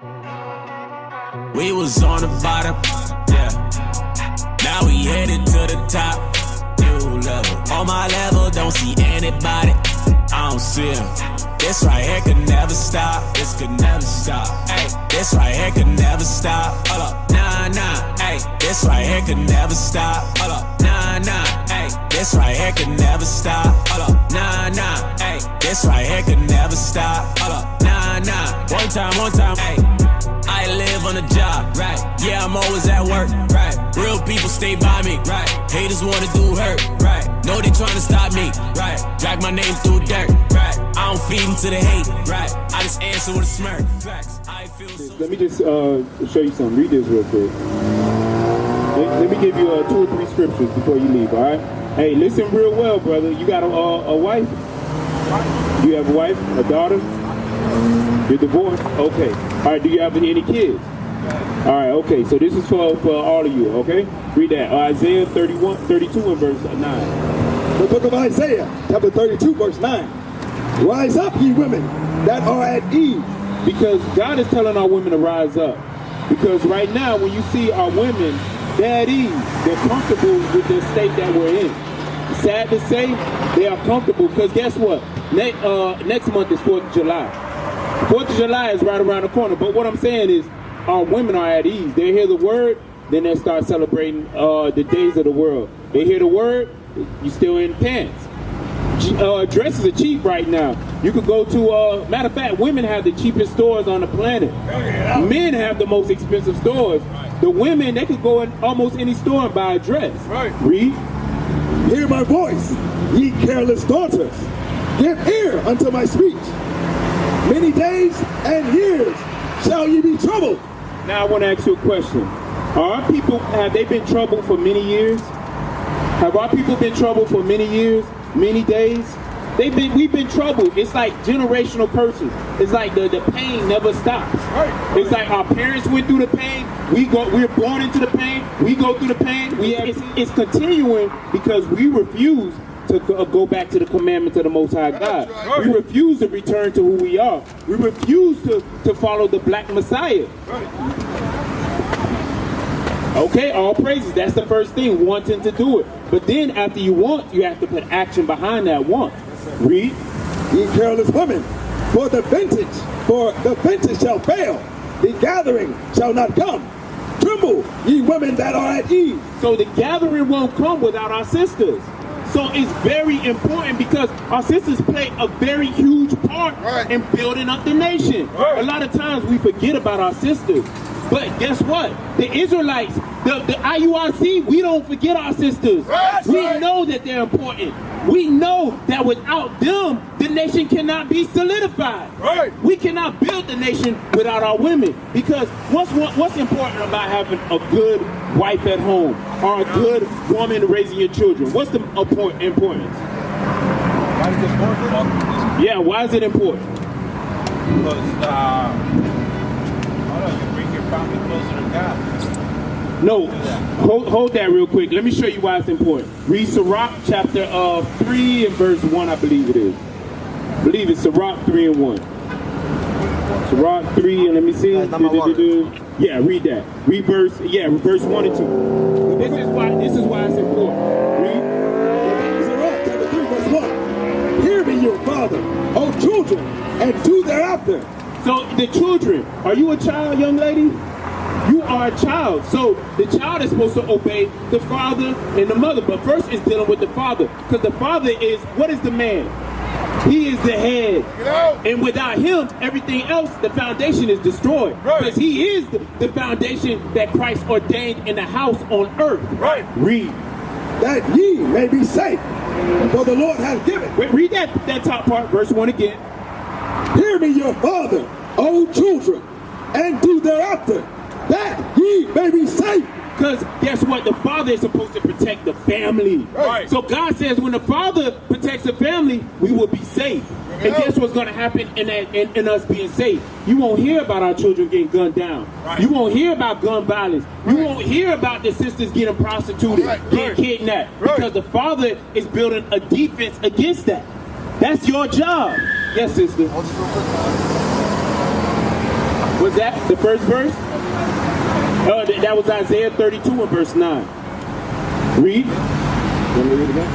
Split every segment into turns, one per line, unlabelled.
We was on the bottom, yeah. Now we headed to the top. New level. On my level, don't see anybody. I don't see him. This right here could never stop. This could never stop. Ay, this right here could never stop. Hold up, nah, nah. Ay, this right here could never stop. Hold up, nah, nah. Ay, this right here could never stop. Hold up, nah, nah. Ay, this right here could never stop. Hold up, nah, nah. One time, ay. I live on the job, right? Yeah, I'm always at work, right? Real people stay by me, right? Haters wanna do hurt, right? Know they tryna stop me, right? Drag my name through dirt, right? I don't feed into the hate, right? I just answer with a smirk, facts. I feel so.
Let me just show you something. Read this real quick. Let me give you 2 or 3 scriptures before you leave, all right? Hey, listen real well, brother. You got a wife? Do you have a wife, a daughter? You're divorced? Okay. All right, do you have any kids? All right, okay. So this is for all of you, okay? Read that. Isaiah 32 and verse 9.
The book of Isaiah, chapter 32, verse 9. Rise up, ye women that are at ease.
Because God is telling our women to rise up. Because right now, when you see our women, they're at ease. They're comfortable with the state that we're in. Sad to say, they are comfortable because guess what? Next month is 4th of July. 4th of July is right around the corner. But what I'm saying is our women are at ease. They hear the word, then they start celebrating the days of the world. They hear the word, you still in pants. Dresses are cheap right now. You could go to, matter of fact, women have the cheapest stores on the planet. Men have the most expensive stores. The women, they could go in almost any store and buy a dress. Read.
Hear my voice, ye careless daughters. Give ear unto my speech. Many days and years shall ye be troubled.
Now I want to ask you a question. Have they been troubled for many years? Have our people been troubled for many years, many days? We've been troubled. It's like generational curses. It's like the pain never stops. It's like our parents went through the pain. We're born into the pain. We go through the pain. It's continuing because we refuse to go back to the commandments of the Most High God. We refuse to return to who we are. We refuse to follow the black Messiah. Okay, all praises. That's the first thing, wanting to do it. But then after you want, you have to put action behind that want. Read.
Ye careless women, for the vintage shall fail. The gathering shall not come. Tremble, ye women that are at ease.
So the gathering won't come without our sisters. So it's very important because our sisters play a very huge part in building up the nation. A lot of times we forget about our sisters. But guess what? The Israelites, the IUIC, we don't forget our sisters. We know that they're important. We know that without them, the nation cannot be solidified. We cannot build the nation without our women. Because what's important about having a good wife at home or a good woman raising your children? What's the importance?
Why is it important?
Yeah, why is it important?
Because you bring your family closer to God.
No, hold that real quick. Let me show you why it's important. Read Sirach chapter 3 and verse 1, I believe it is. I believe it's Sirach 3 and 1. Sirach 3 and let me see. Yeah, read that. Read verse 1 and 2. This is why it's important. Read.
Sirach chapter 3 verse 1. Hear me, your father, O children, and do thereafter.
So the children, are you a child, young lady? You are a child. So the child is supposed to obey the father and the mother. But first it's dealing with the father. Because the father is, what is the man? He is the head. And without him, everything else, the foundation is destroyed. Because he is the foundation that Christ ordained in the house on earth. Read.
That ye may be safe. For the Lord hath given.
Wait, read that top part, verse 1 again.
Hear me, your father, O children, and do thereafter, that ye may be safe.
Because guess what? The father is supposed to protect the family. So God says when the father protects the family, we will be safe. And guess what's going to happen in us being safe? You won't hear about our children getting gunned down. You won't hear about gun violence. You won't hear about the sisters getting prostituted, getting kidnapped. Because the father is building a defense against that. That's your job. Yes, sister. Was that the first verse? That was Isaiah 32 and verse 9. Read. Want me to read it again?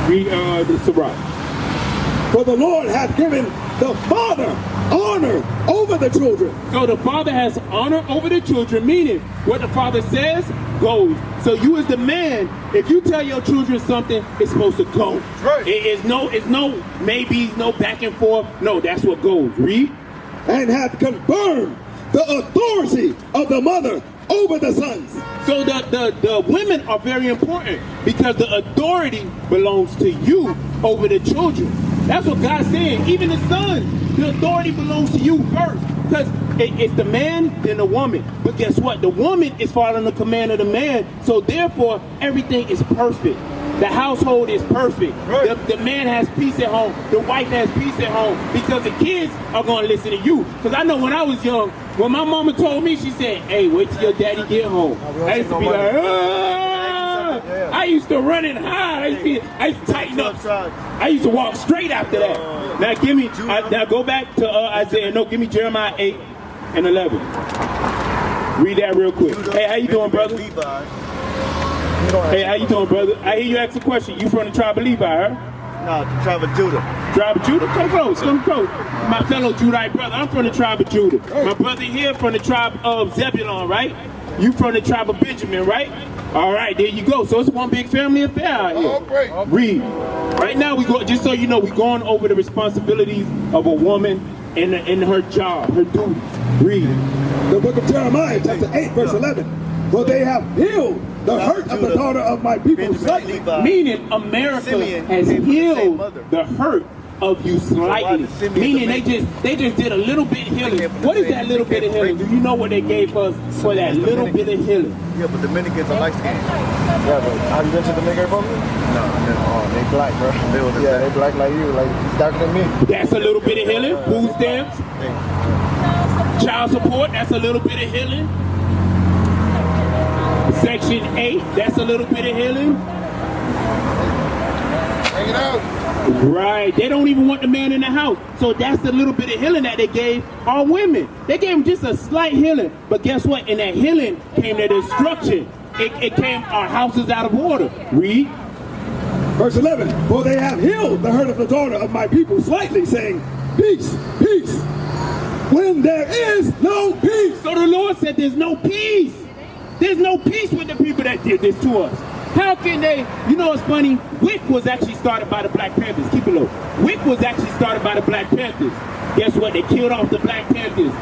Read the Surah.
For the Lord hath given the father honor over the children.
So the father has honor over the children, meaning what the father says goes. So you as the man, if you tell your children something, it's supposed to go.
Right.
It's no maybes, no back and forth. No, that's what goes. Read.
And hath confirmed the authority of the mother over the sons.
So the women are very important because the authority belongs to you over the children. That's what God's saying. Even the sons, the authority belongs to you first. Because it's the man, then the woman. But guess what? The woman is following the command of the man. So therefore, everything is perfect. The household is perfect.
Right.
The man has peace at home. The wife has peace at home. Because the kids are going to listen to you. Because I know when I was young, when my mama told me, she said, hey, wait till your daddy get home. I used to be like, I used to run and hide. I used to tighten up. I used to walk straight after that. Now give me, now go back to Isaiah. No, give me Jeremiah 8 and 11. Read that real quick. Hey, how you doing, brother? Hey, how you doing, brother? I hear you ask a question. You from the tribe of Levi, huh?
No, the tribe of Judah.
Tribe of Judah? Come close, come close. My fellow Judite brother, I'm from the tribe of Judah. My brother here from the tribe of Zebulon, right? You from the tribe of Benjamin, right? All right, there you go. So it's one big family affair out here.
Oh, great.
Read. Right now, we go. Just so you know, we're going over the responsibilities of a woman in her job, her duties. Read.
The book of Jeremiah, chapter 8, verse 11. For they have healed the hurt of the daughter of my people slightly.
Meaning America has healed the hurt of you slightly. Meaning they just did a little bit of healing. What is that little bit of healing? Do you know what they gave us for that little bit of healing?
Yeah, but Dominicans are light skinned.
Yeah, but have you been to the Dominican Republic?
No,
They black, bro. Yeah, they black like you, like darker than me.
That's a little bit of healing. Food stamps. Child support, that's a little bit of healing. Section 8, that's a little bit of healing.
Hang it out.
Right, they don't even want the man in the house. So that's the little bit of healing that they gave our women. They gave them just a slight healing. But guess what? In that healing came the destruction. It came our houses out of order. Read.
Verse 11. For they have healed the hurt of the daughter of my people slightly, saying, peace, peace, when there is no peace.
So the Lord said there's no peace. There's no peace with the people that did this to us. How can they, you know what's funny? WIC was actually started by the Black Panthers. Keep it low. WIC was actually started by the Black Panthers. Guess what? They killed off the Black Panthers.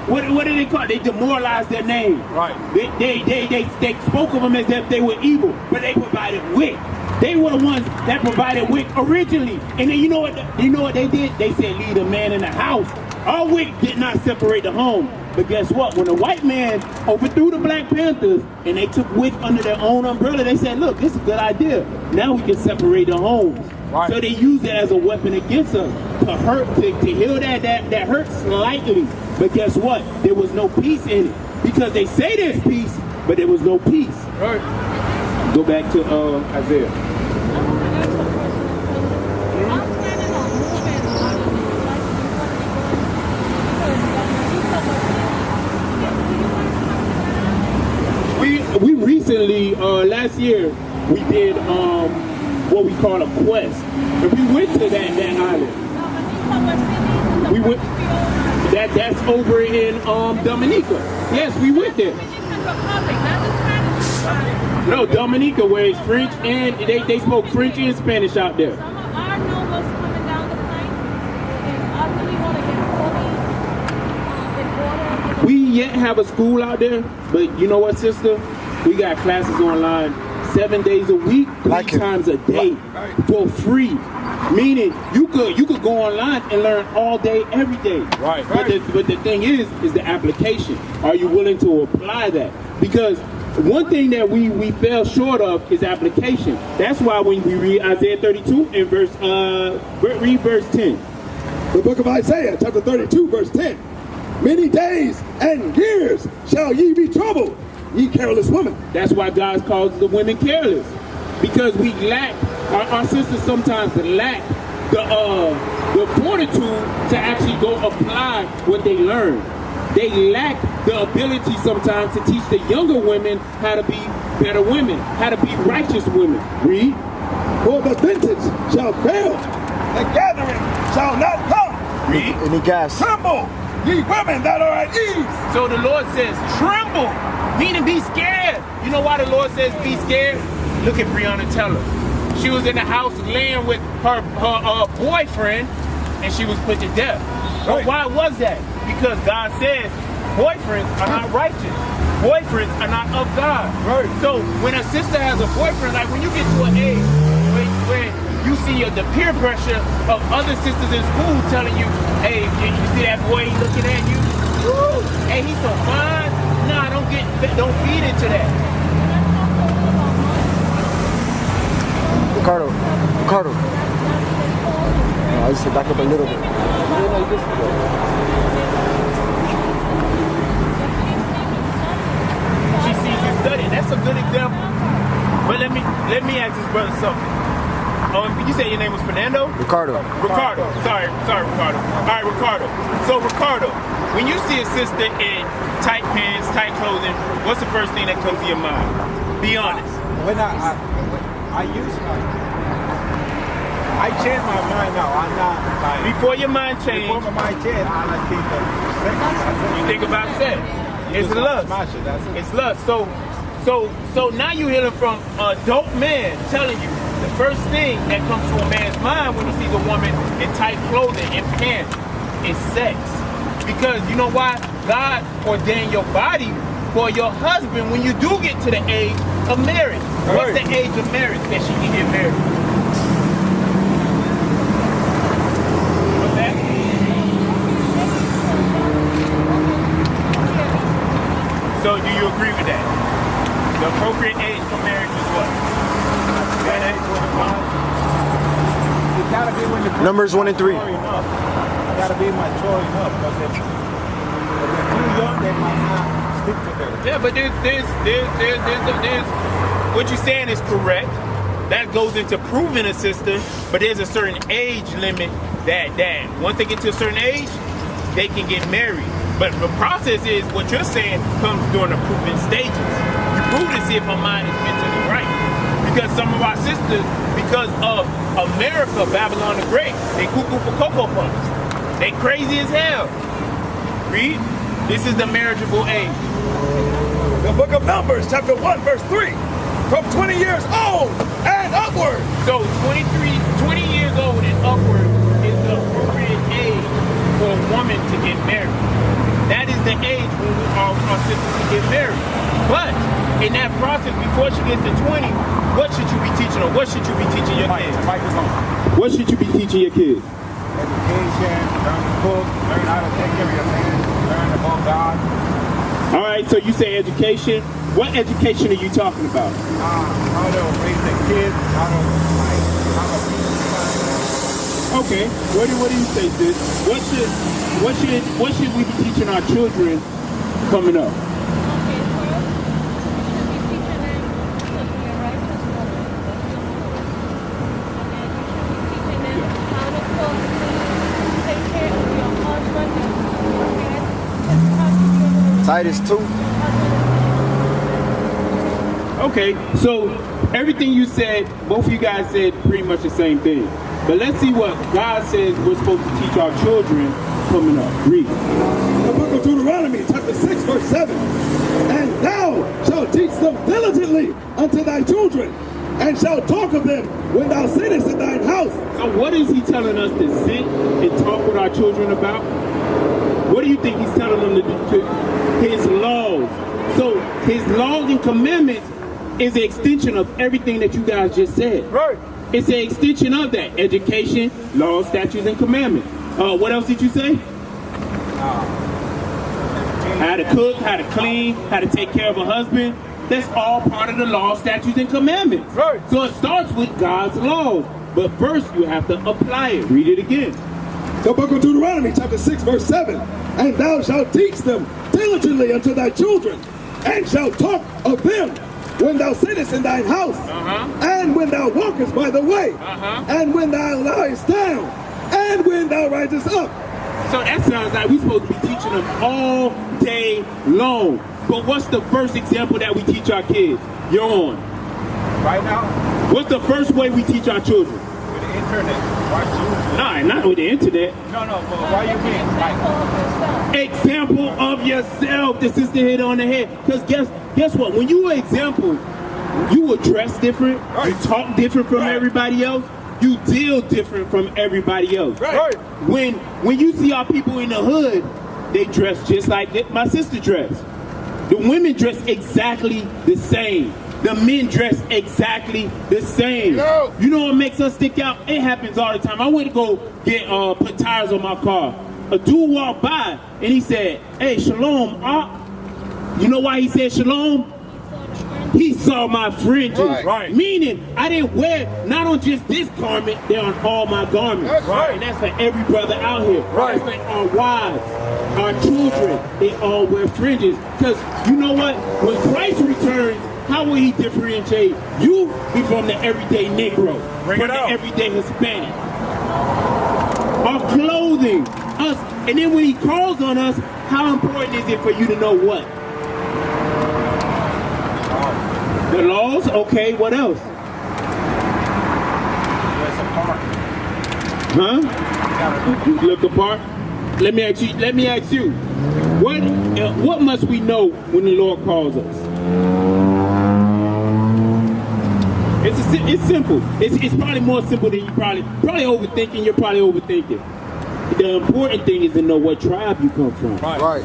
What do they call it? They demoralized their name.
Right.
They spoke of them as if they were evil, but they provided WIC. They were the ones that provided WIC originally. And then you know what they did? They said leave the man in the house. Our WIC did not separate the home. But guess what? When the white man overthrew the Black Panthers and they took WIC under their own umbrella, they said, look, this is a good idea. Now we can separate the homes. Right. So they used it as a weapon against us to hurt, to heal that hurt slightly. But guess what? There was no peace in it. Because they say there's peace, but there was no peace.
Right.
Go back to Isaiah. We recently, last year, we did what we call a quest. And we went to that island. We went, that's over in Dominica. Yes, we went there. No, Dominica, where it's French and they spoke French and Spanish out there. We yet have a school out there, but you know what, sister? We got classes online 7 days a week, 3 times a day for free. Meaning you could go online and learn all day, every day.
Right.
But the thing is the application. Are you willing to apply that? Because one thing that we fell short of is application. That's why when we read Isaiah 32 and read verse 10.
The book of Isaiah, chapter 32, verse 10. Many days and years shall ye be troubled, ye careless women.
That's why God calls the women careless. Because we lack, our sisters sometimes lack the the fortitude to actually go apply what they learn. They lack the ability sometimes to teach the younger women how to be better women, how to be righteous women. Read.
For the vintage shall fail, the gathering shall not come.
Read.
Any gas?
Tremble, ye women that are at ease.
So the Lord says, tremble, meaning be scared. You know why the Lord says be scared? Look at Breonna Taylor. She was in the house laying with her boyfriend, and she was put to death. But why was that? Because God says boyfriends are not righteous. Boyfriends are not of God.
Right.
So when a sister has a boyfriend, like when you get to an age where you see the peer pressure of other sisters in school telling you, hey, you see that boy looking at you? Woo, hey, he's so fine. Nah, don't feed into that.
Ricardo. I just back up a little bit.
She sees you studying. That's a good example. But let me ask this brother something. You say your name was Fernando?
Ricardo.
Sorry, Ricardo. All right, Ricardo. So, Ricardo, when you see a sister in tight pants, tight clothing, what's the first thing that comes to your mind? Be honest.
When I change my mind now. I'm not like
Before your mind changed,
before my mind change. I like think of sex.
you think about sex. It's lust.
Smash it. That's it.
It's lust. So now you're hearing from an adult man telling you the first thing that comes to a man's mind when he sees a woman in tight clothing and pants is sex. Because you know why? God ordained your body for your husband when you do get to the age of marriage. What's the age of marriage that she can get married? What's that? So do you agree with that? The appropriate age for marriage is what? That age?
It gotta be when the
Numbers 1 and 3.
It gotta be mature enough. Because if they're too young, they might not stick together.
Yeah, but there's what you're saying is correct. That goes into proving a sister, but there's a certain age limit that once they get to a certain age, they can get married. But the process is what you're saying comes during the proving stages. You prove to see if her mind is mentally right. Because some of our sisters, because of America, Babylon the Great, they cuckoo for Cocoa Puffs. They crazy as hell. Read. This is the marriageable age.
The book of Numbers, chapter 1, verse 3. From 20 years old and upward.
So 20 years old and upward is the appropriate age for a woman to get married. That is the age when our sisters can get married. But in that process, before she gets to 20, what should you be teaching her? What should you be teaching your kids?
Mike is on.
What should you be teaching your kids?
Education, learn to cook, learn how to take care of your man, learn about God.
All right, so you say education. What education are you talking about?
How to raise the kids, how to
Okay, what do you say, sis? What should we be teaching our children coming up?
Titus 2.
Okay, so everything you said, both of you guys said pretty much the same thing. But let's see what God says we're supposed to teach our children coming up. Read.
The book of Deuteronomy, chapter 6, verse 7. And thou shalt teach them diligently unto thy children, and shalt talk of them when thou sittest in thine house.
So what is he telling us to sit and talk with our children about? What do you think he's telling them to do? His laws. So his laws and commandments is an extension of everything that you guys just said.
Right.
It's an extension of that. Education, laws, statutes, and commandments. What else did you say? How to cook, how to clean, how to take care of a husband. That's all part of the law, statutes, and commandments.
Right.
So it starts with God's laws. But first you have to apply it. Read it again.
The book of Deuteronomy, chapter 6, verse 7. And thou shalt teach them diligently unto thy children, and shalt talk of them when thou sittest in thine house, and when thou walkest by the way, and when thou liest down, and when thou risest up.
So that sounds like we're supposed to be teaching them all day long. But what's the first example that we teach our kids? You're on.
Right now,
What's the first way we teach our children?
with the internet, watch YouTube.
Nah, not with the internet.
No, but why you being like,
Example of yourself. The sister hit on the head. Because guess what? When you an example, you will dress different. You talk different from everybody else. You deal different from everybody else.
right?
When you see our people in the hood, they dress just like my sister dressed. The women dress exactly the same. The men dress exactly the same. You know what makes us stick out? It happens all the time. I went to go get put tires on my car. A dude walked by and he said, "Hey, shalom, Ak." You know why he said shalom? He saw my fringes.
Right.
Meaning, I didn't wear, not on just this garment, they're on all my garments.
That's right.
And that's for every brother out here.
Right.
That's for our wives, our children, they all wear fringes. Because you know what? When Christ returns, how will he differentiate you from the everyday Negro,
Bring
from
it
the
out.
everyday Hispanic? Our clothing, us, and then when he calls on us, how important is it for you to know what? The laws? Okay, what else?
There's a park.
Huh? Look apart. Let me ask you. What must we know when the Lord calls us? It's simple. It's probably more simple than you probably overthinking. You're probably overthinking. The important thing is to know what tribe you come from.
Right.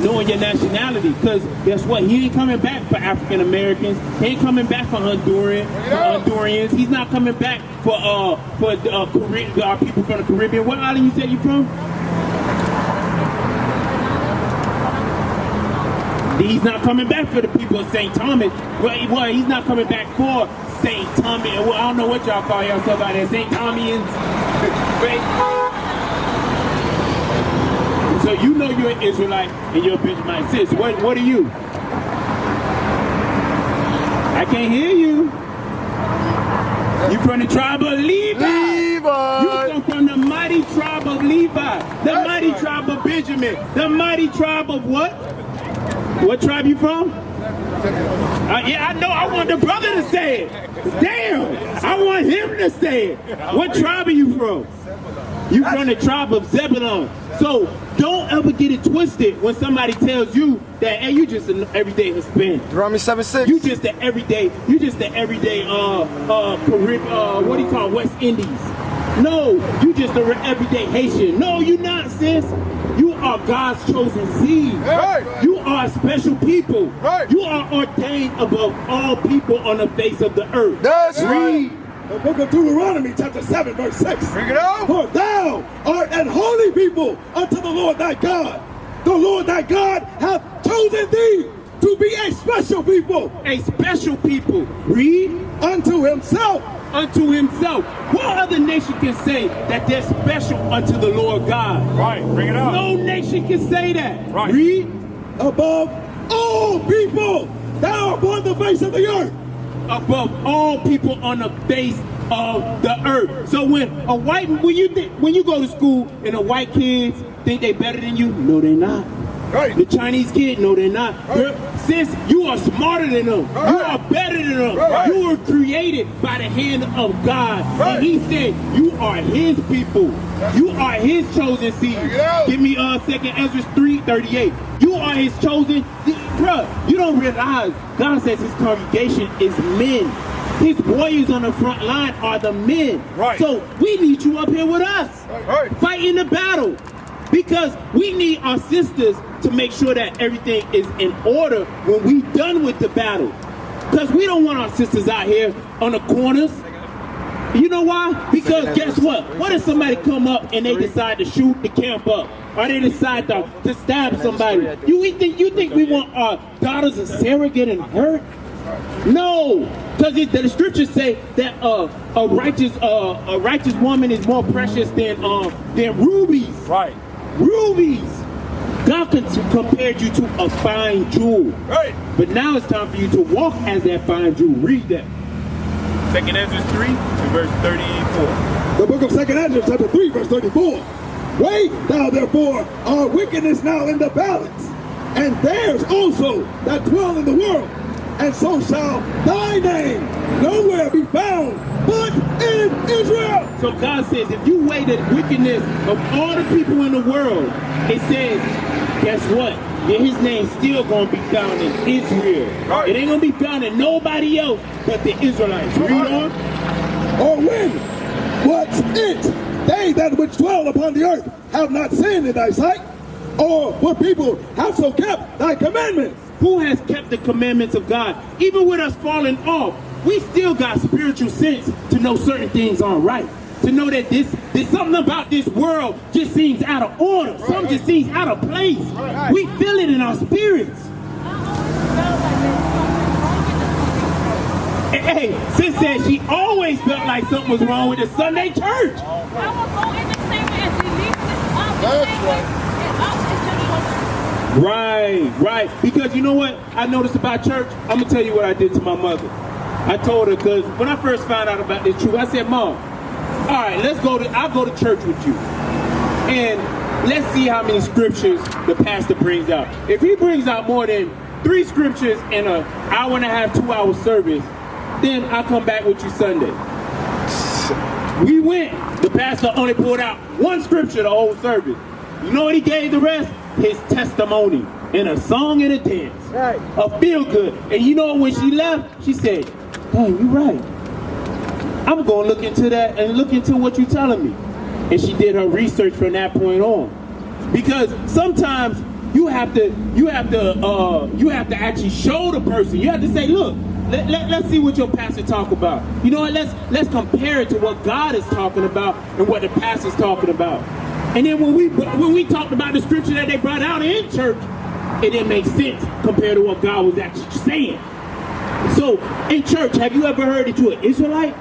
Knowing your nationality, because guess what? He ain't coming back for African Americans. He ain't coming back for Hondurans. He's not coming back for our people from the Caribbean. What island you said you from? He's not coming back for the people of St. Thomas. Well, he's not coming back for St. Thomas. Well, I don't know what y'all call yourself out there, St. Thomians. So you know you're an Israelite and you're a Benjamite. Sis, what are you? I can't hear you. You from the tribe of Levi. You come from the mighty tribe of Levi. The mighty tribe of Benjamin. The mighty tribe of what? What tribe you from? Yeah, I know. I want the brother to say it. Damn. I want him to say it. What tribe are you from? You from the tribe of Zebulon. So don't ever get it twisted when somebody tells you that, hey, you just an everyday Hispanic.
Deuteronomy 7:6.
You just the everyday Caribbean, what do you call it, West Indies. No, you just the everyday Haitian. No, you not, sis. You are God's chosen seed.
Right.
You are special people.
Right.
You are ordained above all people on the face of the earth.
That's
Read.
The book of Deuteronomy, chapter 7, verse 6.
Bring it out.
For thou art an holy people unto the Lord thy God. The Lord thy God hath chosen thee to be a special people.
A special people. Read.
Unto himself.
Unto himself. What other nation can say that they're special unto the Lord God?
Right, bring it out.
No nation can say that.
Right.
Read.
Above all people that are upon the face of the earth.
Above all people on the face of the earth. So when you go to school and the white kids think they better than you, no, they're not.
Right.
The Chinese kid, no, they're not. Sis, you are smarter than them.
Right.
You are better than them.
Right.
You were created by the hand of God.
Right.
And he said, you are his people. You are his chosen seed. Give me 2nd Ezra 3:38. You are his chosen. Bruh, you don't realize God says his congregation is men. His warriors on the front line are the men.
Right.
So we need you up here with us.
Right.
Fighting the battle. Because we need our sisters to make sure that everything is in order when we done with the battle. Because we don't want our sisters out here on the corners. You know why? Because guess what? What if somebody come up and they decide to shoot the camp up? Or they decide to stab somebody? You think we want our daughters of Sarah getting hurt? No, because the scriptures say that a righteous woman is more precious than rubies.
Right.
Rubies. God compared you to a fine jewel.
Right.
But now it's time for you to walk as that fine jewel. Read that.
2nd Ezra 3 and verse 34.
The book of 2 Ezra, chapter 3, verse 34. Weigh thou therefore our wickedness now in the balance, and theirs also that dwell in the world, and so shall thy name nowhere be found but in Israel.
So God says, if you weigh the wickedness of all the people in the world, it says, guess what? That his name's still going to be found in Israel.
Right.
It ain't going to be found in nobody else but the Israelites. Read on.
Or when? What's it? They that which dwell upon the earth have not sinned in thy sight? Or what people have so kept thy commandments?
Who has kept the commandments of God? Even with us falling off, we still got spiritual sense to know certain things aren't right. To know that there's something about this world just seems out of order. Something just seems out of place. We feel it in our spirits. Hey, sis said she always felt like something was wrong with the Sunday church. Right. Because you know what I noticed about church? I'm going to tell you what I did to my mother. I told her, because when I first found out about this truth, I said, Mom, all right, I'll go to church with you. And let's see how many scriptures the pastor brings out. If he brings out more than 3 scriptures in an hour and a half, 2-hour service, then I'll come back with you Sunday. We went. The pastor only pulled out 1 scripture the whole service. You know what he gave the rest? His testimony in a song and a dance.
Right.
A feel good. And you know when she left, she said, hey, you're right. I'm going to look into that and look into what you're telling me. And she did her research from that point on. Because sometimes you have to actually show the person. You have to say, look, let's see what your pastor talk about. You know what? Let's compare it to what God is talking about and what the pastor's talking about. And then when we talked about the scripture that they brought out in church, it didn't make sense compared to what God was actually saying. So in church, have you ever heard that you're an Israelite?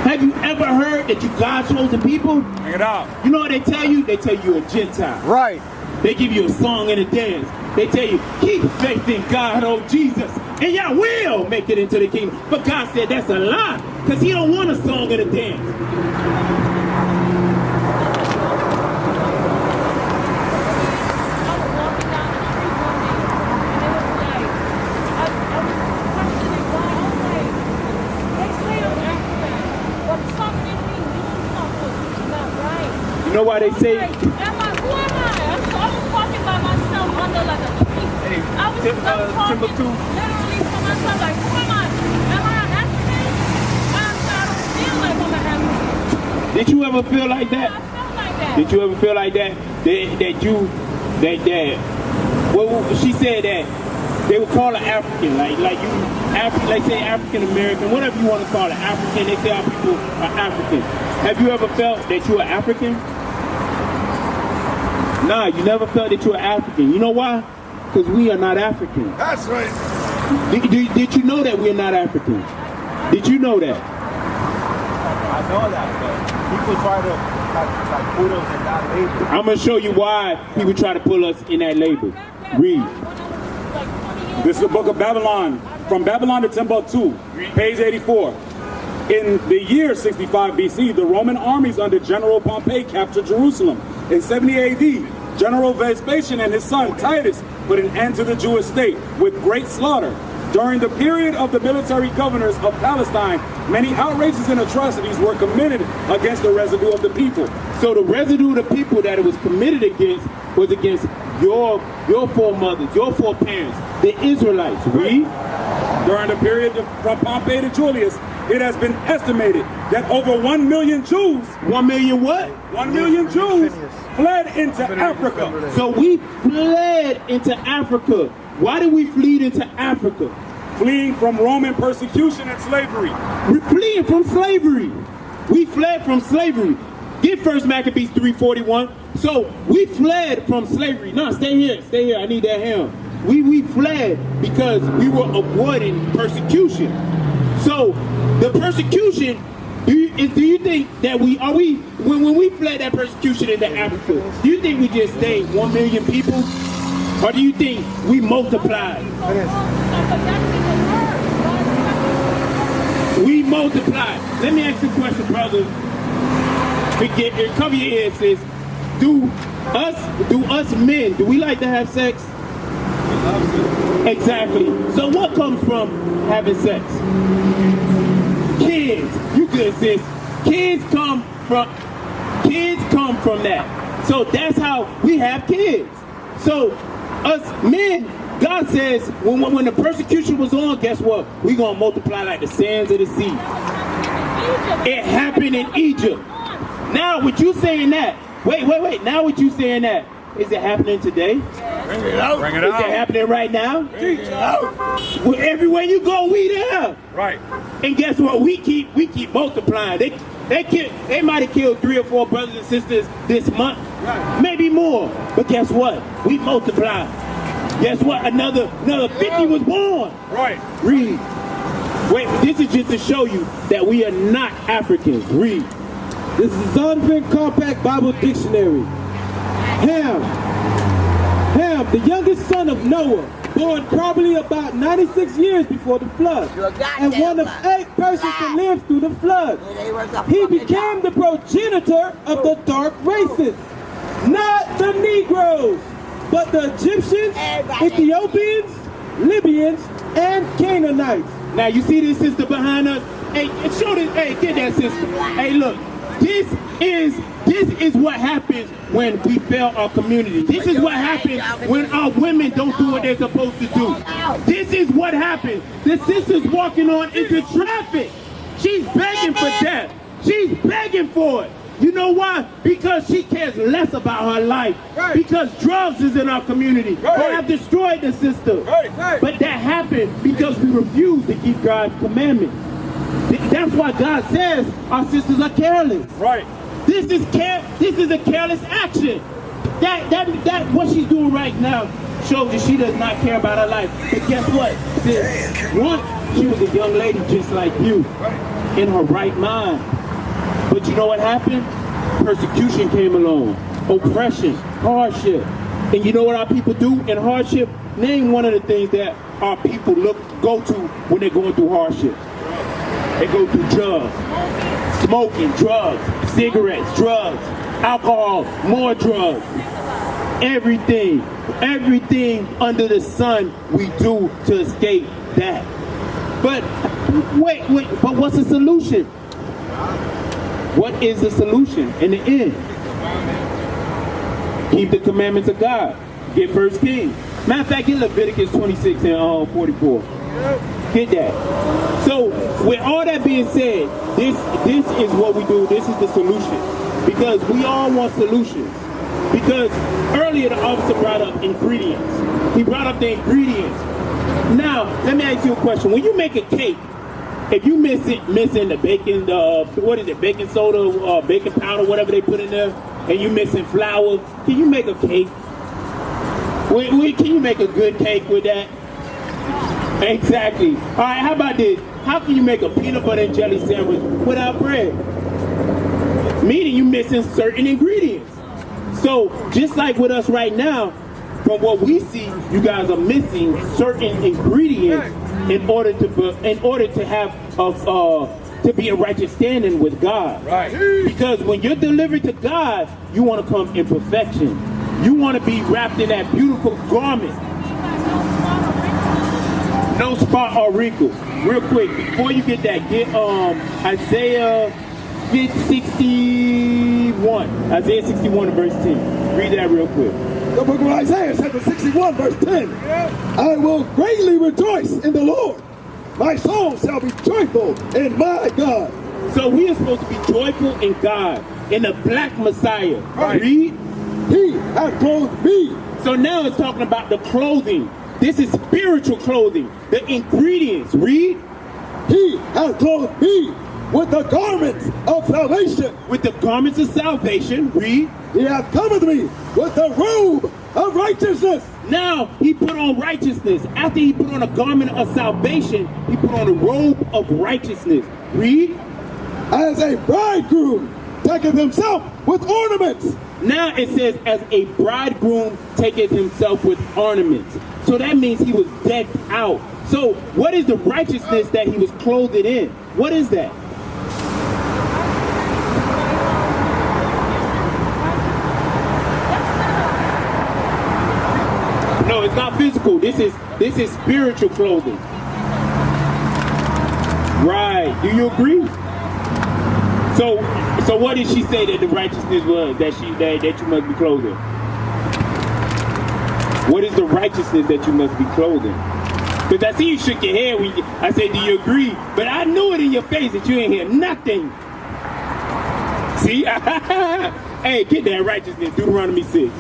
Have you ever heard that you God's chosen people?
Bring it out.
You know what they tell you? They tell you you're a Gentile.
Right.
They give you a song and a dance. They tell you, keep faith in God, oh Jesus, and y'all will make it into the kingdom. But God said that's a lie, because he don't want a song and a dance. You know why they say?
Who am I? I was walking by myself under like a tree. I was talking literally to myself like, who am I? Am I an African? I don't feel like I'm an African.
Did you ever feel like that?
I felt like that.
Did you ever feel like that? Well, she said that they would call her African, like say African American, whatever you want to call it, African. They say our people are African. Have you ever felt that you're African? Nah, you never felt that you're African. You know why? Because we are not African.
That's right.
Did you know that we're not African? Did you know that?
I know that, but people try to like put us in that label.
I'm going to show you why people try to pull us in that label. Read.
This is the book of Babylon. From Babylon to Timbuktu, page 84. In the year 65 BC, the Roman armies under General Pompey captured Jerusalem. In 70 AD, General Vespasian and his son Titus put an end to the Jewish state with great slaughter. During the period of the military governors of Palestine, many outrages and atrocities were committed against the residue of the people.
So the residue of the people that it was committed against was against your foremothers, your foreparents, the Israelites. Read.
During the period from Pompey to Julius, it has been estimated that over 1 million Jews,
1 million what?
1 million Jews fled into Africa.
So we fled into Africa. Why did we flee into Africa?
Fleeing from Roman persecution and slavery.
We're fleeing from slavery. We fled from slavery. Get 1 Maccabees 3:41. So we fled from slavery. No, stay here. I need that hymn. We fled because we were avoiding persecution. So the persecution, do you think that when we fled that persecution into Africa, do you think we just stayed 1 million people? Or do you think we multiplied? We multiplied. Let me ask you a question, brother. Cover your ears, sis. Do us men, do we like to have sex? Exactly. So what comes from having sex? Kids. You good, sis. Kids come from that. So that's how we have kids. So us men, God says, when the persecution was on, guess what? We're going to multiply like the sands of the sea. It happened in Egypt. Now, with you saying that, wait. Now, with you saying that, is it happening today?
Bring it out.
Is it happening right now?
Bring it out.
Well, everywhere you go, we there.
Right.
And guess what? We keep multiplying. They might have killed 3 or 4 brothers and sisters this month, maybe more. But guess what? We multiply. Guess what? Another 50 was born.
Right.
Read. Wait, this is just to show you that we are not Africans. Read.
This is the Zondervan Compact Bible Dictionary. Ham, the youngest son of Noah, born probably about 96 years before the flood, and one of 8 persons to live through the flood. He became the progenitor of the dark races, not the Negroes, but the Egyptians, Ethiopians, Libyans, and Canaanites.
Now you see this sister behind us? Hey, show this. Hey, get that sister. Hey, look. This is what happens when we fail our community. This is what happens when our women don't do what they're supposed to do. This is what happens. The sister's walking on into traffic. She's begging for death. She's begging for it. You know why? Because she cares less about her life. Right. Because drugs is in our community. Right. They have destroyed the sister. Right. But that happened because we refuse to keep God's commandments. That's why God says our sisters are careless. Right. This is a careless action. That what she's doing right now shows that she does not care about her life. But guess what? Once she was a young lady just like you, in her right mind. But you know what happened? Persecution came along, oppression, hardship. And you know what our people do in hardship? Name one of the things that our people go to when they're going through hardship. They go through drugs, smoking, drugs, cigarettes, drugs, alcohol, more drugs. Everything under the sun we do to escape that. But but what's the solution? What is the solution in the end? Keep the commandments of God. Get 1 Kings. Matter of fact, get Leviticus 26 and 44. Get that. So, with all that being said, this is what we do. This is the solution. Because we all want solutions. Because earlier the officer brought up ingredients. He brought up the ingredients. Now, let me ask you a question. When you make a cake, if you missing the baking, baking soda, baking powder, whatever they put in there, and you missing flour, can you make a cake? Can you make a good cake with that? Exactly. All right, how about this? How can you make a peanut butter and jelly sandwich without bread? Meaning you missing certain ingredients. So just like with us right now, from what we see, you guys are missing certain ingredients in order to have to be in righteous standing with God. Right. Because when you're delivered to God, you want to come in perfection. You want to be wrapped in that beautiful garment. No spot or wrinkle. Real quick, before you get that, get Isaiah 61. Isaiah 61 verse 10. Read that real quick.
The book of Isaiah, chapter 61, verse 10. I will greatly rejoice in the Lord. My soul shall be joyful in my God.
So we are supposed to be joyful in God, in the black Messiah.
Right.
Read.
He hath clothed me.
So now it's talking about the clothing. This is spiritual clothing. The ingredients. Read.
He hath clothed me with the garments of salvation.
With the garments of salvation. Read.
He hath covered me with the robe of righteousness.
Now he put on righteousness. After he put on a garment of salvation, he put on a robe of righteousness. Read.
As a bridegroom taketh himself with ornaments.
Now it says, as a bridegroom taketh himself with ornaments. So that means he was decked out. So what is the righteousness that he was clothed in? What is that? No, it's not physical. This is spiritual clothing. Right. Do you agree? So what did she say that the righteousness was that you must be clothing? What is the righteousness that you must be clothing? Because I see you shook your head when I said, do you agree? But I knew it in your face that you ain't hear nothing. See? Hey, get that righteousness, Deuteronomy 6.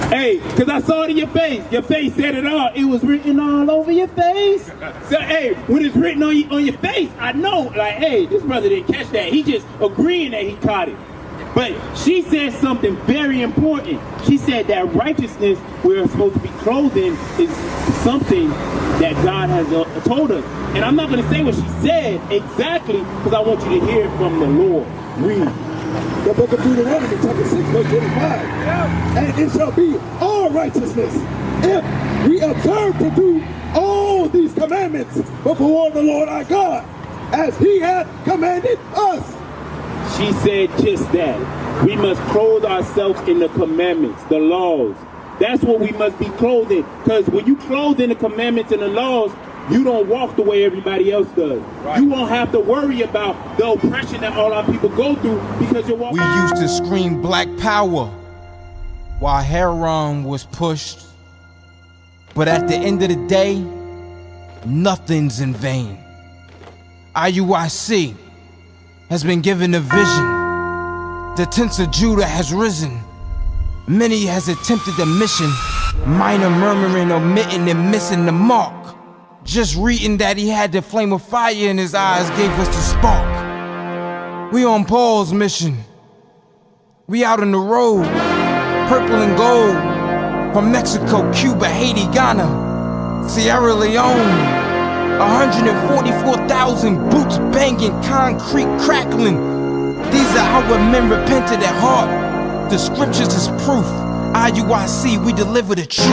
Hey, because I saw it in your face. Your face said it all. It was written all over your face. So, hey, when it's written on your face, I know, like, hey, this brother didn't catch that. He just agreeing that he caught it. But she said something very important. She said that righteousness we're supposed to be clothing is something that God has told us. And I'm not going to say what she said exactly because I want you to hear it from the Lord. Read.
The book of Deuteronomy, chapter 6, verse 25. And it shall be all righteousness if we observe to do all these commandments before the Lord our God, as he hath commanded us.
She said just that. We must clothe ourselves in the commandments, the laws. That's what we must be clothing. Because when you clothe in the commandments and the laws, you don't walk the way everybody else does. Right. You won't have to worry about the oppression that all our people go through because you're walking.
We used to scream black power while heroin was pushed. But at the end of the day, nothing's in vain. IUIC has been given a vision. The tents of Judah has risen. Many has attempted the mission, minor murmuring, omitting, and missing the mark. Just reading that he had the flame of fire in his eyes gave us the spark. We on Paul's mission. We out on the road, purple and gold, from Mexico, Cuba, Haiti, Ghana, Sierra Leone. 144,000 boots banging, concrete crackling. These are our men repented at heart. The scriptures is proof. IUIC, we deliver the truth.